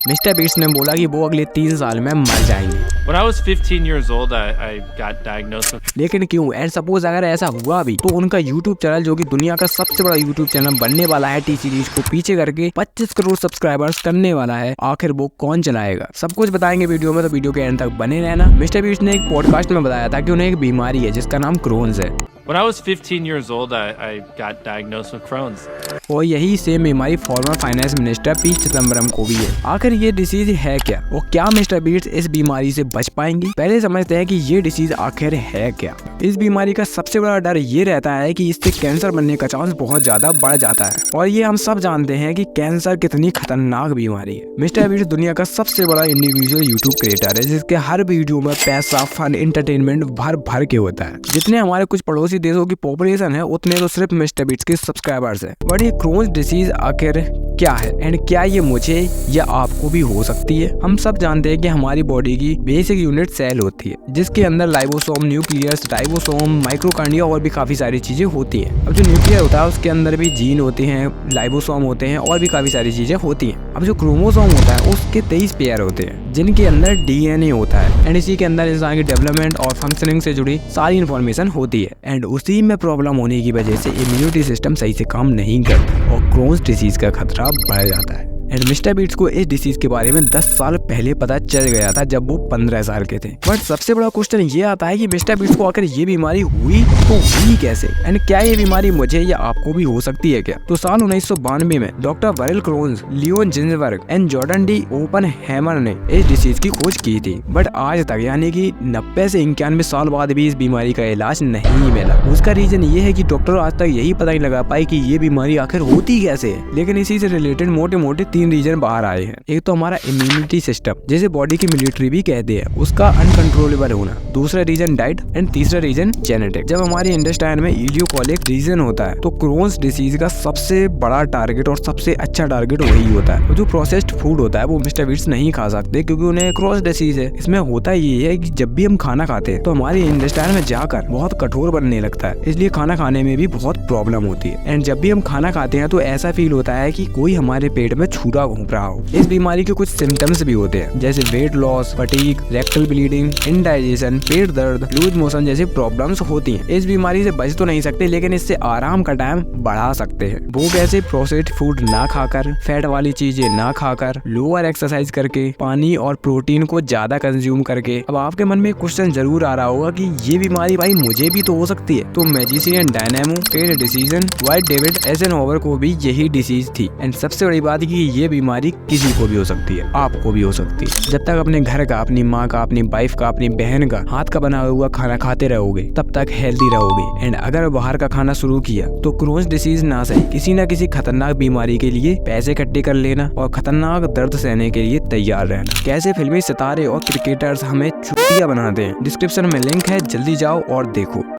Mister beast ने बोला कि वो अगले 3 साल में मर जाएंगे। When I was 15 years old, I got diagnosed with. लेकिन क्यों? एंड सपोज अगर ऐसा हुआ भी तो उनका यूट्यूब चैनल, जो कि दुनिया का सबसे बड़ा यूट्यूब चैनल बनने वाला है, टी सीरीज को पीछे करके 25 करोड़ सब्सक्राइबर्स करने वाला है, आखिर वो कौन चलाएगा? सब कुछ बताएंगे वीडियो में, तो वीडियो के एंड तक बने रहना। मिस्टर बीस्ट ने एक पॉडकास्ट में बताया था कि उन्हें एक बीमारी है जिसका नाम क्रोन्स है। When I was 15 years old, I got diagnosed with Crohn's. और यही सेम बीमारी former finance minister P Chidambaram को भी है। आखिर ये डिसीज है क्या और क्या मिस्टर बीस्ट इस बीमारी से बच पाएंगे? पहले समझते हैं कि ये डिसीज आखिर है क्या। इस बीमारी का सबसे बड़ा डर ये रहता है कि इससे कैंसर बनने का चांस बहुत ज्यादा बढ़ जाता है, और ये हम सब जानते हैं कि कैंसर कितनी खतरनाक बीमारी है। मिस्टर बीस्ट दुनिया का सबसे बड़ा इंडिविजुअल यूट्यूब क्रिएटर है, जिसके हर वीडियो में पैसा, फन, एंटरटेनमेंट भर भर के होता है। जितने हमारे कुछ पड़ोसी देशों की पॉपुलेशन है, उतने तो सिर्फ मिस्टर बीस्ट के सब्सक्राइबर्स है। बट ये क्रोन्स डिसीज आखिर क्या है एंड क्या ये मुझे या आपको भी हो सकती है? हम सब जानते हैं कि हमारी बॉडी की बेसिक यूनिट सेल होती है, जिसके अंदर लाइबोसोम, न्यूक्लियस, राइबोसोम, माइक्रोकांडिया और भी काफी सारी चीजें होती हैं। अब जो न्यूक्लियर होता है उसके अंदर भी जीन होते हैं, लाइबोसोम होते हैं और भी काफी सारी चीजें होती हैं। अब जो क्रोमोसोम होता है उसके 23 पेयर होते हैं, जिनके अंदर डीएनए होता है, एंड इसी के अंदर इंसान की डेवलपमेंट और फंक्शनिंग से जुड़ी सारी इन्फॉर्मेशन होती है। एंड उसी में प्रॉब्लम होने की वजह से इम्यूनिटी सिस्टम सही से काम नहीं करता और क्रोन्स डिसीज का खतरा बढ़ जाता है। एंड मिस्टर बीस्ट को इस डिसीज के बारे में 10 साल पहले पता चल गया था, जब वो 15 साल के थे। बट सबसे बड़ा क्वेश्चन ये आता है कि मिस्टर बीस्ट को आखिर ये बीमारी हुई तो हुई कैसे, एंड क्या ये बीमारी मुझे या आपको भी हो सकती है क्या? तो साल 1992 में doctor Burrill Crohn, Leon Ginzburg and Jordan D Oppenheimer ने इस डिसीज की खोज की थी। बट आज तक यानी कि 90 से 91 साल बाद भी इस बीमारी का इलाज नहीं मिला। उसका रीजन ये है कि डॉक्टर आज तक यही पता नहीं लगा पाए कि ये बीमारी आखिर होती कैसे है। लेकिन इसी से रिलेटेड मोटे मोटे 3 रीजन बाहर आए हैं। एक तो हमारा इम्यूनिटी सिस्टम, जिसे बॉडी की मिलिट्री भी कहते हैं, उसका अनकंट्रोलेबल होना। दूसरा रीजन डाइट एंड तीसरा रीजन जेनेटिक। जब हमारे इंटेस्टाइन में इलियोकोलिक रीजन होता है तो क्रोन्स डिसीज का सबसे बड़ा टारगेट और सबसे अच्छा टारगेट वही होता है। जो प्रोसेस्ड फूड होता है वो मिस्टर बीस्ट नहीं खा सकते, क्योंकि उन्हें क्रोन्स डिसीज है। इसमें होता ये है कि जब भी हम खाना खाते हैं तो हमारे इंटेस्टाइन में जाकर बहुत कठोर बनने लगता है, इसलिए खाना खाने में भी बहुत प्रॉब्लम होती है। एंड जब भी हम खाना खाते हैं तो ऐसा फील होता है कि कोई हमारे पेट में छुरा घूम रहा हो। इस बीमारी के कुछ सिम्टम्स भी होते हैं, जैसे weight loss, fatigue, rectal bleeding, indigestion, पेट दर्द, लूज मोशन जैसी प्रॉब्लम्स होती हैं। इस बीमारी से बच तो नहीं सकते, लेकिन इससे आराम का टाइम बढ़ा सकते हैं। वो कैसे? प्रोसेस्ड फूड ना खाकर, फैट वाली चीजें ना खाकर, लोअर एक्सरसाइज करके, पानी और प्रोटीन को ज्यादा कंज्यूम करके। अब आपके मन में क्वेश्चन जरूर आ रहा होगा कि ये बीमारी भाई मुझे भी तो हो सकती है। तो magician Dynamo, fed decision, Dwight David Eisenhower को भी यही डिसीज थी। एंड सबसे बड़ी बात कि ये बीमारी किसी को भी हो सकती है, आपको भी हो सकती है। जब तक अपने घर का, अपनी माँ का, अपनी वाइफ का, अपनी बहन का हाथ का बना हुआ खाना खाते रहोगे, तब तक हेल्दी रहोगे। एंड अगर बाहर का खाना शुरू किया तो क्रोन्स डिसीज ना सही, किसी न किसी खतरनाक बीमारी के लिए पैसे इकट्ठे कर लेना और खतरनाक दर्द सहने के लिए तैयार रहना। कैसे फिल्मी सितारे और क्रिकेटर्स हमें चुटिया बनाते हैं। डिस्क्रिप्शन में लिंक है, जल्दी जाओ और देखो।